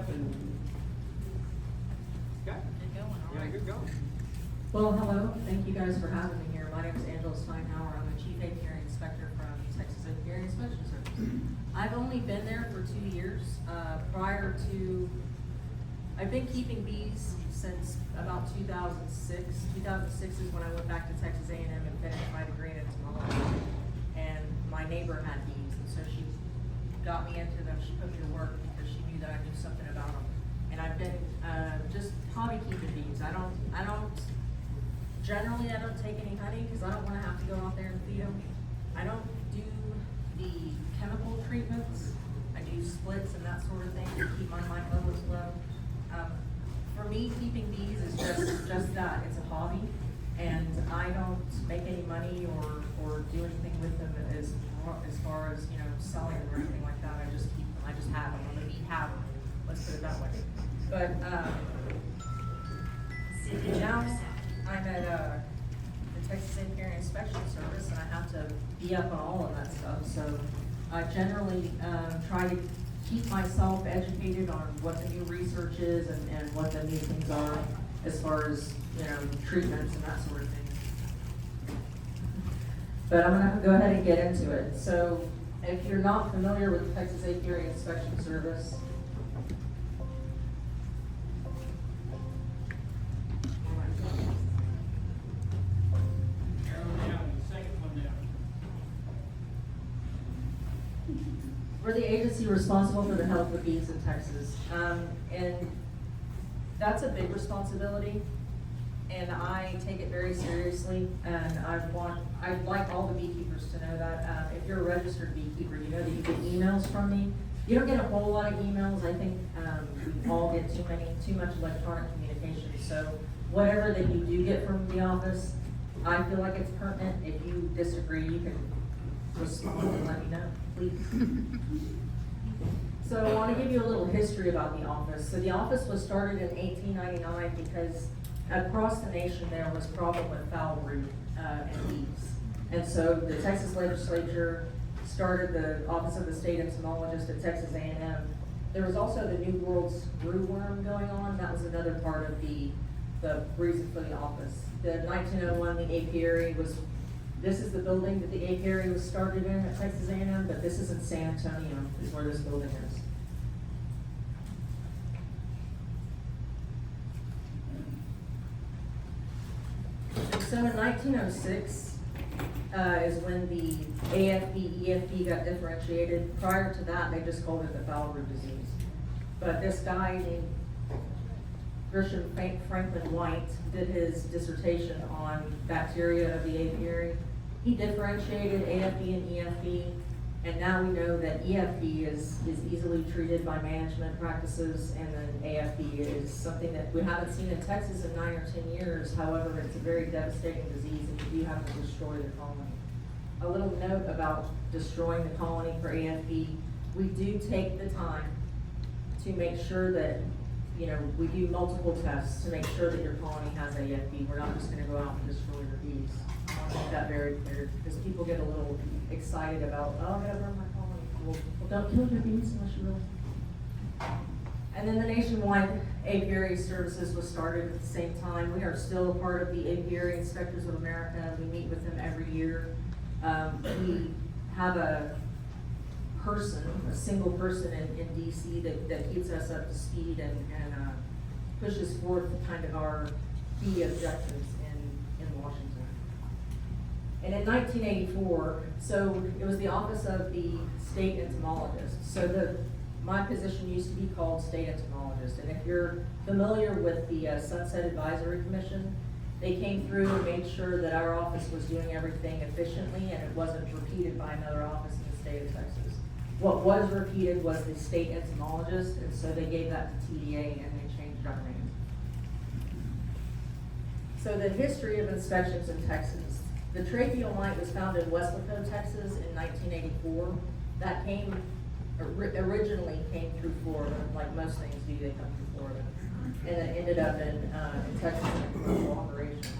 and. Okay. Good going, all Yeah, right. good going. Well, hello. Thank you guys for having me here. My name is Steinhauer. I'm the Chief Apiary Inspector from Texas Apiary Inspection Service. I've only been there for 2 years. Prior to, I've been keeping bees since about 2006. 2006 is when I went back to Texas A&M and finished my degree in entomology. And my neighbor had bees, and so she got me into them. She put me to work because she knew that I knew something about them. And I've been just hobby keeping bees. Generally I don't take any honey because I don't want to have to go out there and feed them. I don't do the chemical treatments. I do splits and that sort of thing to keep my mite levels low. For me, keeping bees is just that. It's a hobby, and I don't make any money or do anything with them as far as selling them or anything like that. I just keep them. I just have them. I'm a bee haver. Let's put it that way. But now I'm at the Texas Apiary Inspection Service, and I have to be up on all of that stuff. So I generally try to keep myself educated on what the new research is and what the new things are as far as treatments and that sort of thing. But I'm going to go ahead and get into it. So if you're not familiar with the Texas Apiary Inspection Service, we're the agency responsible for the health of bees in Texas. And that's a big responsibility, and I take it very seriously, and I'd like all the beekeepers to know that. If you're a registered beekeeper, you know that you get emails from me. You don't get a whole lot of emails. I think we all get too much electronic communication. So whatever that you do get from the office, I feel like it's pertinent. If you disagree, you can respond and let me know, please. So I want to give you a little history about the office. So the office was started in 1899 because across the nation there was problem with foul brood and bees. And so the Texas legislature started the Office of the State Entomologist at Texas A&M. There was also the New World's brood worm going on. That was another part of the reason for the office. The 1901, the Apiary was. This is the building that the Apiary was started in at Texas A&M, but this is in San Antonio, is where this building is. So in 1906 is when the AFB, EFB got differentiated. Prior to that, they just called it the foul brood disease. But this guy named Grisham Franklin White did his dissertation on bacteria of the apiary. He differentiated AFB and EFB, and now we know that EFB is easily treated by management practices, and then AFB is something that we haven't seen in Texas in 9 or 10 years. However, it's a very devastating disease, and you do have to destroy the colony. A little note about destroying the colony for AFB: we do take the time to make sure that we do multiple tests to make sure that your colony has AFB. We're not just going to go out and destroy your bees. I want to make that very clear, because people get a little excited about, oh, I'm going to burn my colony. Well, don't kill your bees unless you really. And then the nationwide Apiary Services was started at the same time. We are still a part of the Apiary Inspectors of America. We meet with them every year. We have a single person in DC that keeps us up to speed and pushes forth kind of our key objectives in Washington. And in 1984, so it was the Office of the State Entomologist. So my position used to be called State Entomologist. And if you're familiar with the Sunset Advisory Commission, they came through and made sure that our office was doing everything efficiently and it wasn't repeated by another office in the state of Texas. What was repeated was the state entomologist, and so they gave that to TDA and they changed our name. So the history of inspections in Texas. The tracheal mite was found in Weslaco, Texas in 1984. That originally came through Florida, like most things do, they come through Florida. And then ended up in Texas in a commercial operation.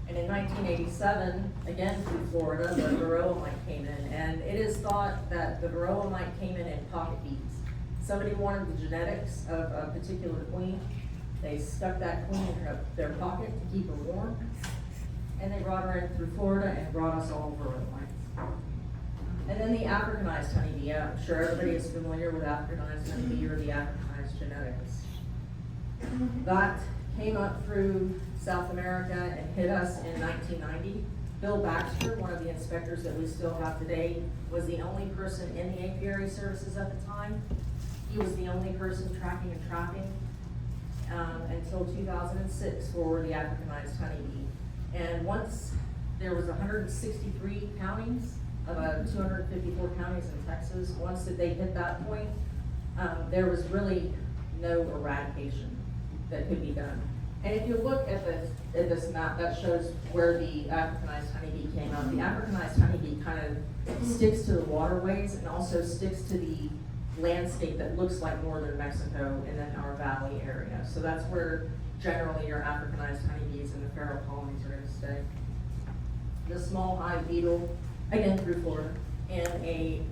And in 1987, again through Florida, the varroa mite came in. And it is thought that the varroa mite came in pocket bees. Somebody wanted the genetics of a particular queen. They stuck that queen in their pocket to keep her warm, and they brought her in through Florida and brought us all over the lines. And then the Africanized honeybee. I'm sure everybody is familiar with Africanized honeybee or the Africanized genetics. That came up through South America and hit us in 1990. Bill Baxter, one of the inspectors that we still have today, was the only person in the apiary services at the time. He was the only person tracking and trapping until 2006 for the Africanized honeybee. And once there was 163 counties, about 254 counties in Texas, once that they hit that point, there was really no eradication that could be done. And if you look at this map, that shows where the Africanized honeybee came out. The Africanized honeybee kind of sticks to the waterways and also sticks to the landscape that looks like northern Mexico and then our valley area. So that's where generally your Africanized honeybees and the feral colonies are gonna stay. The small hive beetle, again through Florida, and a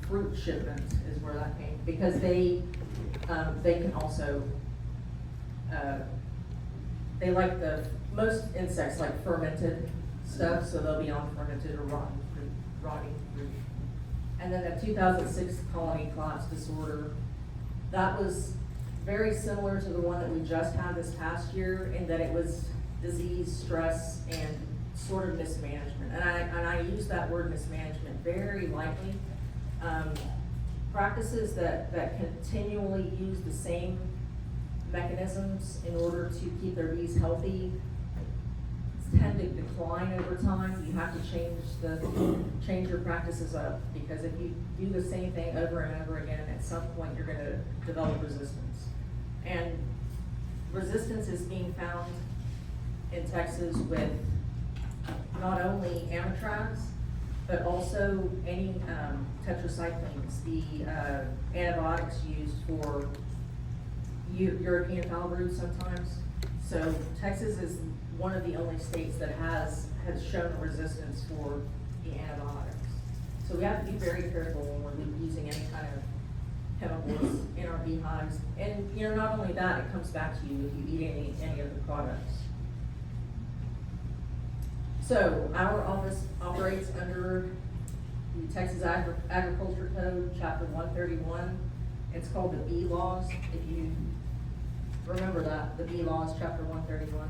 fruit shipment is where that came, because they can also, they like most insects like fermented stuff, so they'll be on fermented or rotting fruit. And then the 2006 colony collapse disorder, that was very similar to the one that we just had this past year, in that it was disease, stress, and sort of mismanagement. And I use that word mismanagement very lightly. Practices that continually use the same mechanisms in order to keep their bees healthy tend to decline over time. You have to change your practices up, because if you do the same thing over and over again, at some point you're gonna develop resistance. And resistance is being found in Texas with not only Amitrax, but also any tetracyclines, the antibiotics used for European foul brood sometimes. So Texas is one of the only states that has shown resistance for the antibiotics. So we have to be very careful when we're using any kind of chemicals in our beehives. And not only that, it comes back to you if you eat any of the products. So our office operates under the Texas Agriculture Code, Chapter 131. It's called the Bee Laws. If you remember that, the Bee Laws, Chapter 131.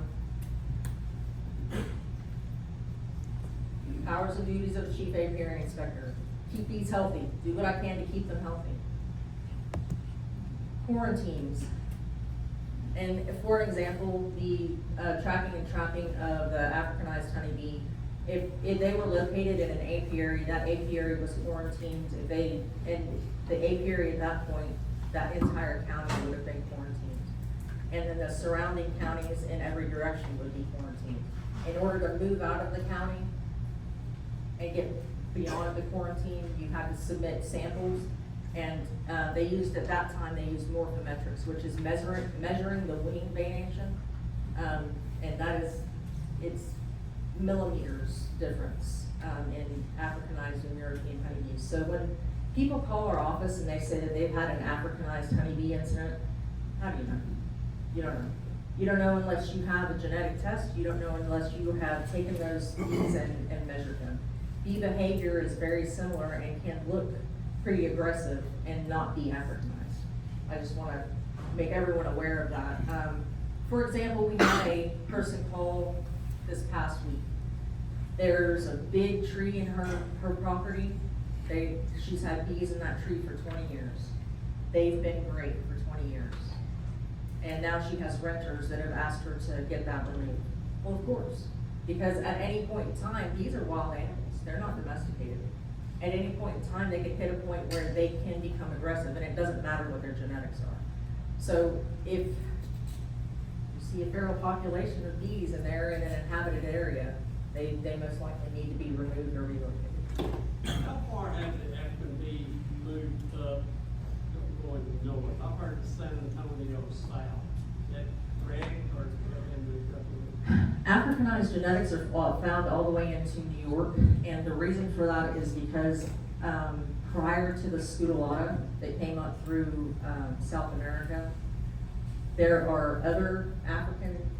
Powers and duties of the Chief Apiary Inspector. Keep bees healthy. Do what I can to keep them healthy. Quarantines. And for example, the tracking and trapping of the Africanized honeybee, if they were located in an apiary, that apiary was quarantined. And the apiary at that point, that entire county would have been quarantined. And then the surrounding counties in every direction would be quarantined. In order to move out of the county and get beyond the quarantine, you had to submit samples. And they used, at that time, they used morphometrics, which is measuring the wing venation. And that is, it's millimeters difference in Africanized and European honeybees. So when people call our office and they say that they've had an Africanized honeybee incident, how do you know? You don't know. You don't know unless you have a genetic test. You don't know unless you have taken those bees and measured them. Bee behavior is very similar and can look pretty aggressive and not be Africanized. I just want to make everyone aware of that. For example, we had a person call this past week. There's a big tree in her property. She's had bees in that tree for 20 years. They've been great for 20 years. And now she has renters that have asked her to get that removed. Well, of course, because at any point in time, these are wild animals. They're not domesticated. At any point in time, they can hit a point where they can become aggressive, and it doesn't matter what their genetics are. So if you see a feral population of bees and they're in an inhabited area, they most likely need to be removed or relocated. How far have the bee moved up, going north? I've heard the San Antonio south. Is that correct, or have they moved up a little? Africanized genetics are found all the way into New York, and the reason for that is because prior to the Scutellata that came up through, South America. There are other African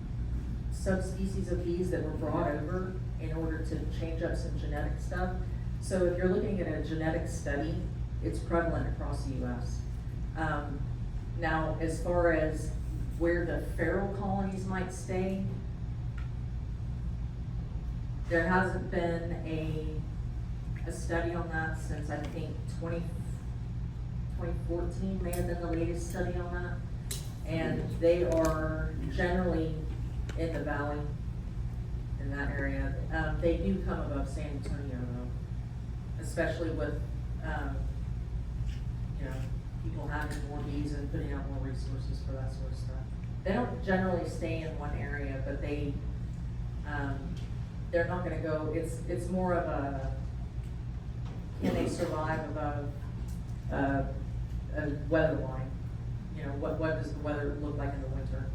subspecies of bees that were brought over in order to change up some genetic stuff. So if you're looking at a genetic study, it's prevalent across the US. Now, as far as where the feral colonies might stay, there hasn't been a study on that since I think 2014 may have been the latest study on that. And they are generally in the valley, in that area. They do come above San Antonio though, especially with, you know, people having more bees and putting out more resources for that sort of stuff. They don't generally stay in one area, but they're not gonna go, it's more of a, can they survive above, a weather line? You know, what does the weather look like in the winter?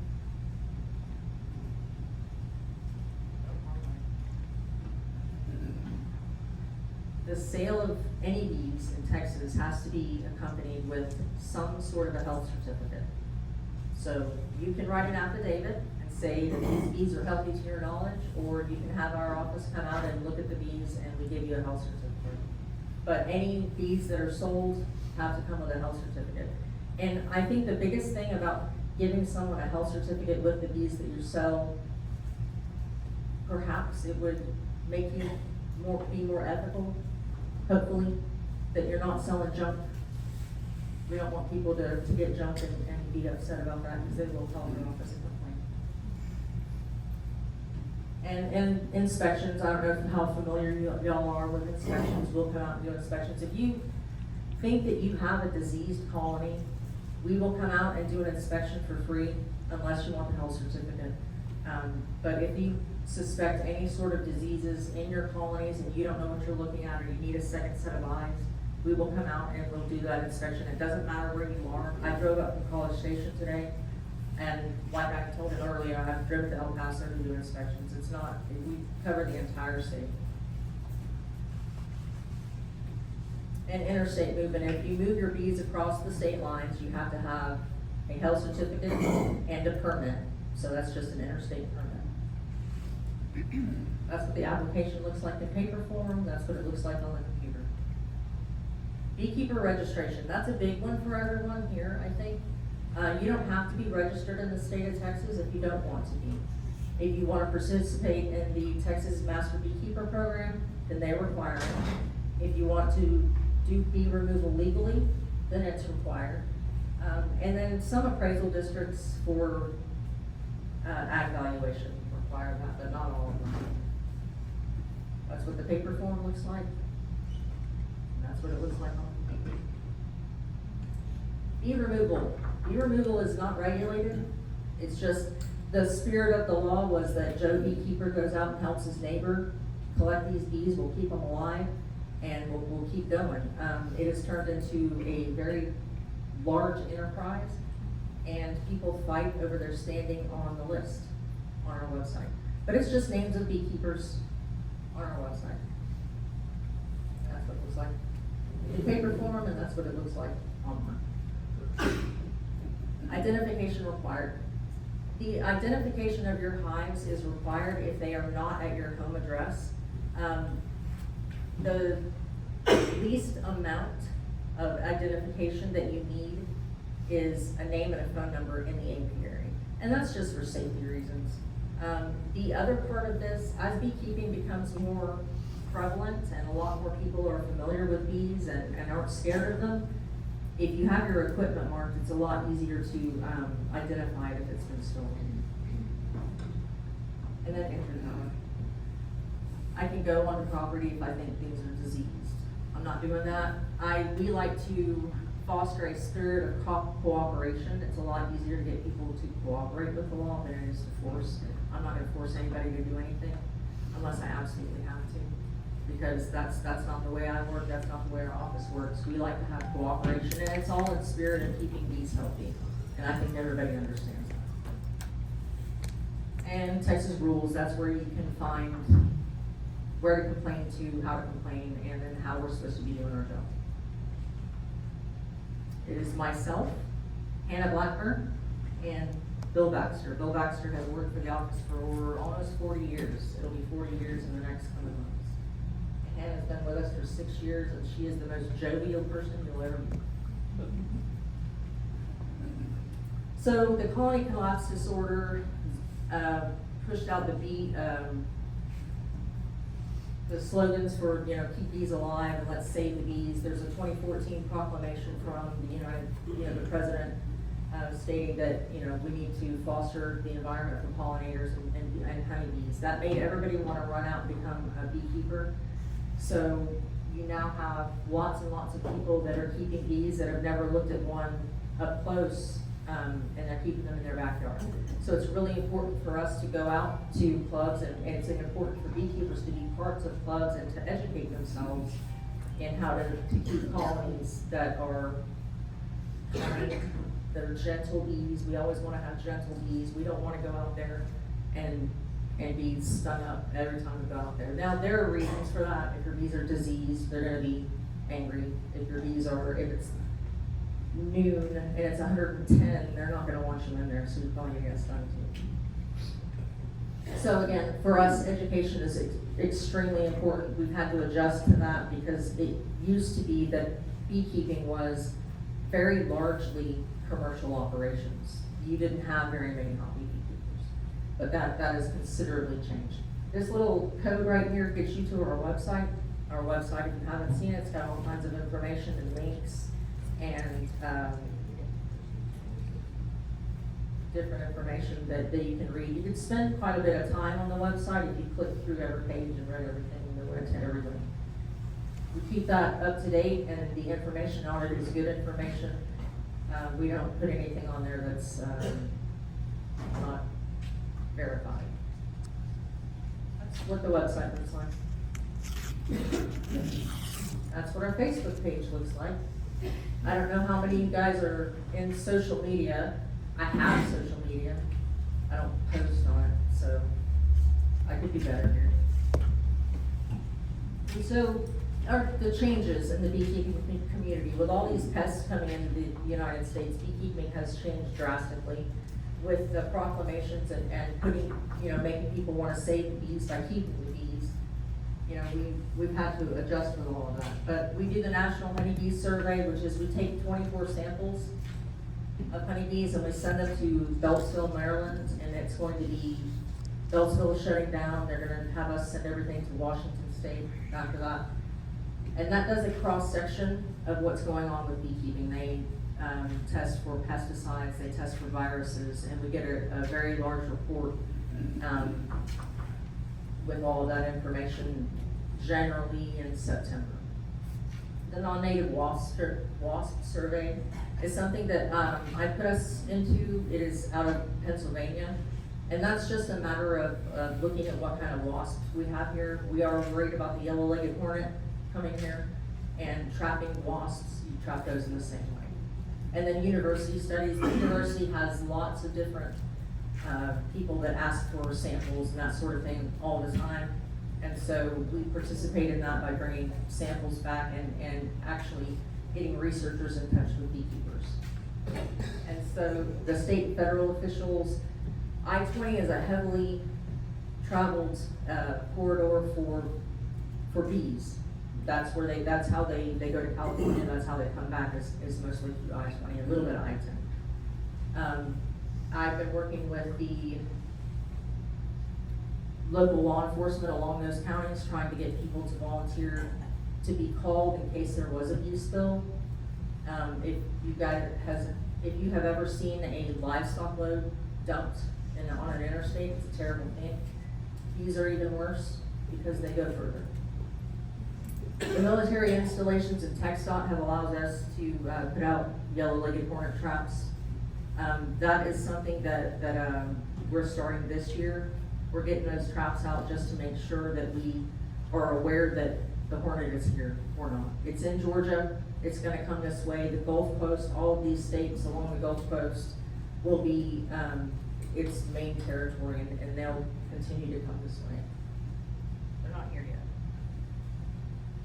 The sale of any bees in Texas has to be accompanied with some sort of a health certificate. So you can write an affidavit and say that these bees are healthy to your knowledge, or you can have our office come out and look at the bees and we give you a health certificate. But any bees that are sold have to come with a health certificate. And I think the biggest thing about giving someone a health certificate with the bees that you sell, perhaps it would make you be more ethical, hopefully, that you're not selling junk. We don't want people to get junk and be upset about that, because they will call the office and complain. And inspections, I don't know how familiar y'all are with inspections. We'll come out and do inspections. If you think that you have a diseased colony, we will come out and do an inspection for free, unless you want the health certificate. But if you suspect any sort of diseases in your colonies and you don't know what you're looking at, or you need a second set of eyes, we will come out and we'll do that inspection. It doesn't matter where you are. I drove up from College Station today, and like I told you earlier, I've driven to El Paso to do inspections. It's not, we cover the entire state. And interstate movement, if you move your bees across the state lines, you have to have a health certificate and a permit. So that's just an interstate permit. That's what the application looks like in paper form. That's what it looks like on the computer. Beekeeper registration, that's a big one for everyone here, I think. You don't have to be registered in the state of Texas if you don't want to be. If you want to participate in the Texas Master Beekeeper Program, then they require it. If you want to do bee removal legally, then it's required. And then some appraisal districts for ag valuation require that, but not all of them. That's what the paper form looks like. That's what it looks like on the paper. Bee removal. Bee removal is not regulated. It's just the spirit of the law was that Joe Beekeeper goes out and helps his neighbor collect these bees. We'll keep them alive, and we'll keep going. It has turned into a very large enterprise, and people fight over their standing on the list on our website. But it's just names of beekeepers on our website. And that's what it looks like in paper form, and that's what it looks like online. Identification required. The identification of your hives is required if they are not at your home address. The least amount of identification that you need is a name and a phone number in the apiary. And that's just for safety reasons. The other part of this, as beekeeping becomes more prevalent and a lot more people are familiar with bees and aren't scared of them, if you have your equipment marked, it's a lot easier to identify it if it's been stolen. And then entry power. I can go on the property if I think things are diseased. I'm not doing that. We like to foster a spirit of cooperation. It's a lot easier to get people to cooperate with the law than it is to force. I'm not gonna force anybody to do anything unless I absolutely have to, because that's not the way I work, that's not the way our office works. We like to have cooperation, and it's all in spirit of keeping bees healthy, and I think everybody understands that. And Texas rules, that's where you can find where to complain to, how to complain, and then how we're supposed to be doing our job. It is myself, Hannah Blackburn, and Bill Baxter. Bill Baxter has worked for the office for almost 40 years. It'll be 40 years in the next coming months. Hannah's been with us for 6 years, and she is the most jovial person you'll ever meet. So the colony collapse disorder pushed out the slogans for, keep bees alive and let's save the bees. There's a 2014 proclamation from the president stating that, we need to foster the environment for pollinators and honeybees. That made everybody want to run out and become a beekeeper. So you now have lots and lots of people that are keeping bees that have never looked at one up close, and they're keeping them in their backyard. So it's really important for us to go out to clubs, and it's important for beekeepers to be parts of clubs and to educate themselves in how to keep colonies that are kind, that are gentle bees. We always want to have gentle bees. We don't want to go out there and be stung up every time we go out there. Now, there are reasons for that. If your bees are diseased, they're going to be angry. If it's noon and it's 110, they're not going to want you in there, so you're probably going to get stung too. So again, for us, education is extremely important. We've had to adjust to that because it used to be that beekeeping was very largely commercial operations. You didn't have very many hobby beekeepers, but that has considerably changed. This little code right here gets you to our website. Our website, if you haven't seen it, it's got all kinds of information and links and different information that you can read. You could spend quite a bit of time on the website if you click through every page and read everything and went to everything. We keep that up to date, and the information on it is good information. We don't put anything on there that's not verified. That's what the website looks like. That's what our Facebook page looks like. I don't know how many of you guys are in social media. I have social media. I don't post on it, so I could be better here. And so, the changes in the beekeeping community, with all these pests coming into the United States, beekeeping has changed drastically with the proclamations and putting, making people want to save the bees by keeping the bees. We've had to adjust with all of that. But we do the National Honeybee Survey, which is we take 24 samples of honeybees and we send them to Beltsville, Maryland, and it's going to be, Beltsville is shutting down. They're going to have us send everything to Washington State after that. And that does a cross-section of what's going on with beekeeping. They test for pesticides, they test for viruses, and we get a very large report with all of that information generally in September. The non-native wasp survey is something that I put us into. It is out of Pennsylvania, and that's just a matter of looking at what kind of wasps we have here. We are worried about the yellow-legged hornet coming here and trapping wasps. You trap those in the same way. And then university studies. The university has lots of different people that ask for samples and that sort of thing all the time. And so we participate in that by bringing samples back and actually getting researchers in touch with beekeepers. And so the state and federal officials, I-20 is a heavily traveled corridor for bees. That's how they go to California, that's how they come back, is mostly through I-20, a little bit of I-10. I've been working with the local law enforcement along those counties, trying to get people to volunteer to be called in case there was a bee spill. If you have ever seen a livestock load dumped on an interstate, it's a terrible thing. Bees are even worse because they go further. The military installations in TxDOT have allowed us to put out yellow-legged hornet traps. That is something that we're starting this year. We're getting those traps out just to make sure that we are aware that the hornet is here or not. It's in Georgia. It's going to come this way. The Gulf Coast, all of these states along the Gulf Coast will be its main territory, and they'll continue to come this way. They're not here yet.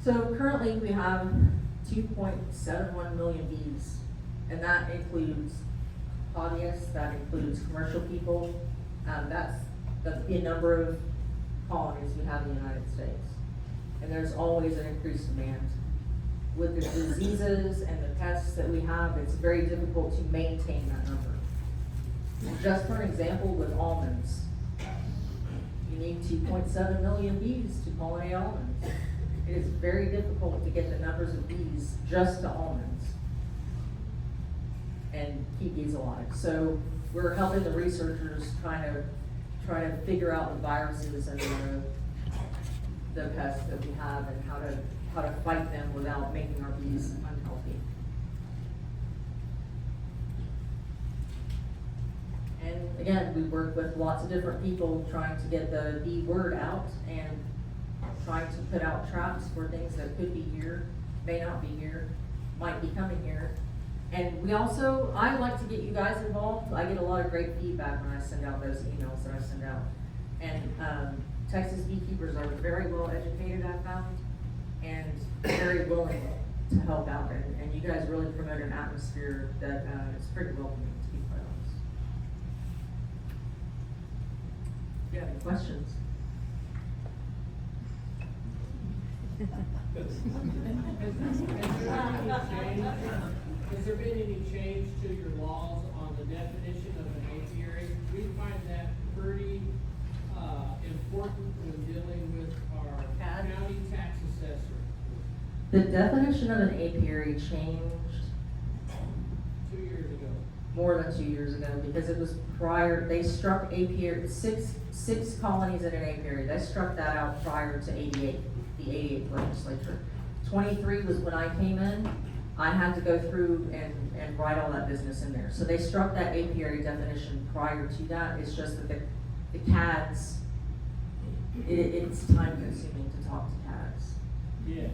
So currently we have 2.71 million bees, and that includes hobbyists, that includes commercial people. That's the number of colonies we have in the United States. And there's always an increased demand. With the diseases and the pests that we have, it's very difficult to maintain that number. Just for an example, with almonds, you need 2.7 million bees to pollinate almonds. It is very difficult to get the numbers of bees just to almonds and keep bees alive. So we're helping the researchers try to figure out the viruses and the pests that we have and how to fight them without making our bees unhealthy. And again, we work with lots of different people trying to get the bee word out and trying to put out traps for things that could be here, may not be here, might be coming here. And we also, I like to get you guys involved. I get a lot of great feedback when I send out those emails that I send out. And Texas beekeepers are very well educated, I've found, and very willing to help out. And you guys really promote an atmosphere that is pretty welcoming, to be quite honest. Do you have any questions? Has there been any change to your laws on the definition of an apiary? We find that pretty important when dealing with our county tax assessor. The definition of an apiary changed 2 years ago. more than 2 years ago because it was prior, they struck apiary, six colonies in an apiary. They struck that out prior to 88, the 88 legislature. 23 was when I came in. I had to go through and write all that business in there. So they struck that apiary definition prior to that. It's just that the CADs, it's time consuming to talk to CADs. Yes.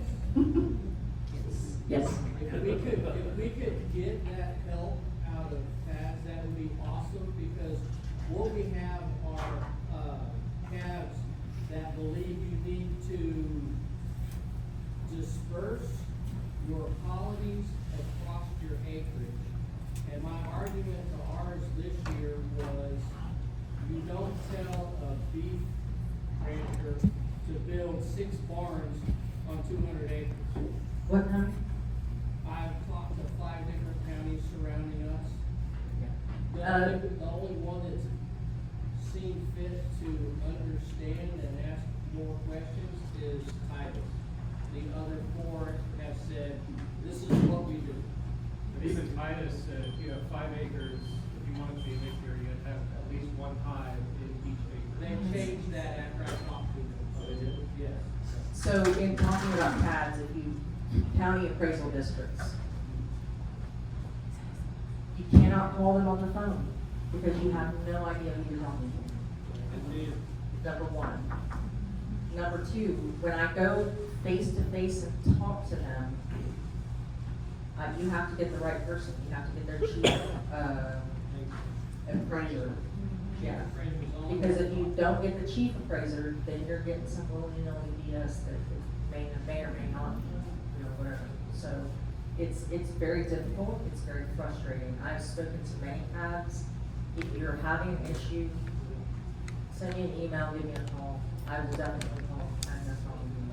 Yes. If we could get that help out of CADs, that would be awesome, because what we have are CADs that believe you need to disperse your colonies across your acreage. And my argument to ours this year was, you don't tell a beef rancher to build 6 barns on 200 acres. What time? I've talked to 5 different counties surrounding us. The only one that's seen fit to understand and ask more questions is Titus. The other 4 have said, this is what we do. But even Titus said, if you have 5 acres, if you want it to be an acre, you have to have at least 1 hive in each acre. They changed that after I talked to them. Oh, they did? Yes. So in talking about CADs, if you, county appraisal districts, you cannot call them on the phone because you have no idea who you're talking to. Number 1. Number 2, when I go face to face and talk to them, you have to get the right person. You have to get their chief appraiser. Yeah. Because if you don't get the chief appraiser, then you're getting some willy-nilly BS that may or may not, whatever. So it's very difficult. It's very frustrating. I've spoken to many CADs. If you're having an issue, send me an email, give me a call. I will definitely call. I have no problem doing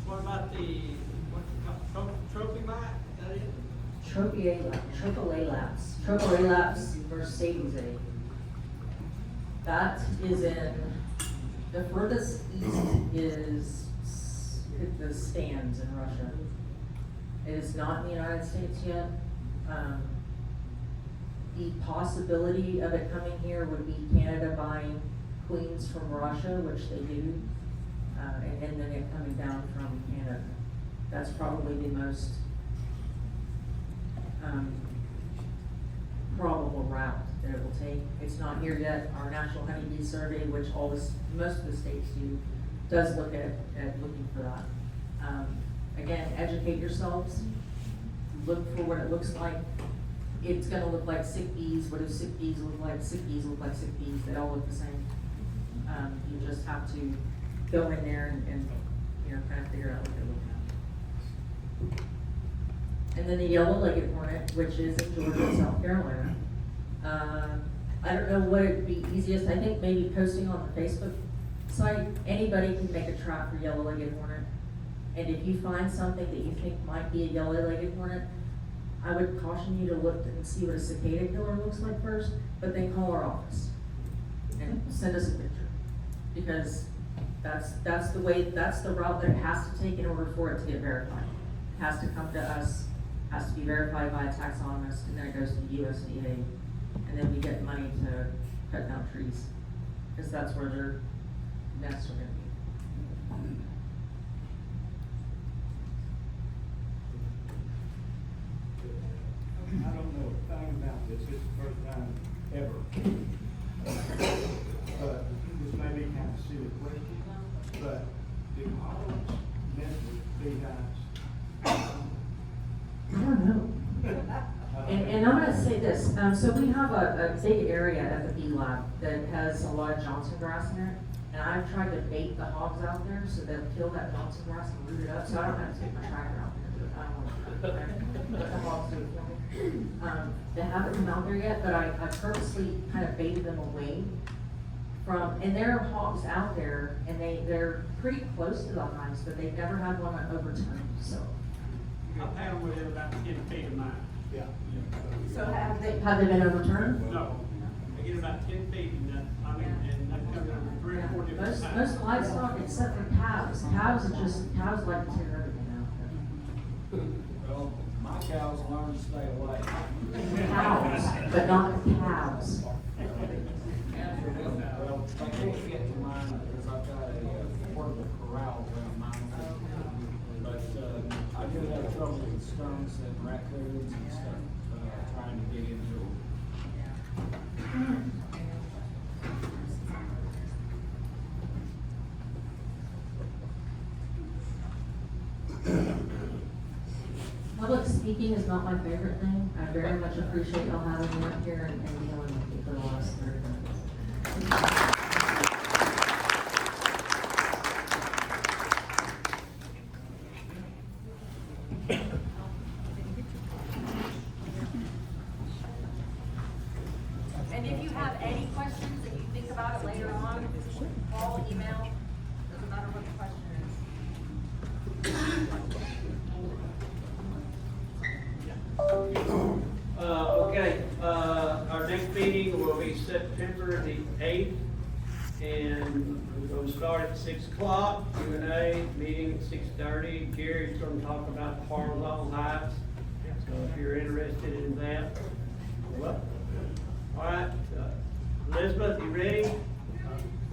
What about trophy bite? Is that it? that. Trophy Labs versus Sadie's egg. That is in, the furthest east is the stands in Russia. It is not in the United States yet. The possibility of it coming here would be Canada buying queens from Russia, which they do, and then it coming down from Canada. That's probably the most probable route that it will take. It's not here yet. Our National Honeybee Survey, which most of the states do, does look at looking for that. Again, educate yourselves. Look for what it looks like. it's gonna look like sick bees. What do sick bees look like? Sick bees look like sick bees. They all look the same. You just have to go in there and you know, kind of figure out what they look at. And then the yellow-legged hornet, which is in Georgia and South Carolina. I don't know what would be easiest. I think maybe posting on the Facebook site. Anybody can make a trap for yellow-legged hornet. And if you find something that you think might be a yellow-legged hornet, I would caution you to look and see what a cicada killer looks like first, but then call our office and send us a picture. Because that's the route that it has to take in order for it to get verified. It has to come to us, has to be verified by a taxonomist, and then it goes to the USDA. And then we get money to cut down trees, because that's where their nests are gonna be. I don't know a thing about this, it's the first time ever. But this may be kind of silly question, but do hogs mess with beehives? I don't know. And I'm gonna say this, so we have a big area at the bee lab that has a lot of Johnson grass in it. And I've tried to bait the hogs out there so they'll kill that Johnson grass and root it up, so I don't have to take my tractor out there. I don't want to let the hogs do it for me. They haven't come out there yet, but I purposely kind of baited them away from, and there are hogs out there, and they're pretty close to the hives, but they've never had one overturned, so. I've had them within about 10 feet of mine. Yeah. So have they been overturned? No, they get about 10 feet and that, I mean, and they come in 3 or 4 different Most times. livestock, except for cows, cows like to tear everything out. Well, my cows learn to stay away. Cows, but not cows. Well, they can't get to mine because I've got a portable corral around mine. But, I do have trouble with skunks and raccoons and stuff, trying to get into them. Public speaking is not my favorite thing. I very much appreciate y'all having me up here and dealing with me for the last 30 minutes. And if you have any questions that you think about it later on, call, email, doesn't matter what the question is. Okay, our next meeting will be September the 8th, and we're going to start at 6 o'clock, Q&A, meeting at 6:30. Gary's going to talk about the horizontal hives, so if you're interested in that,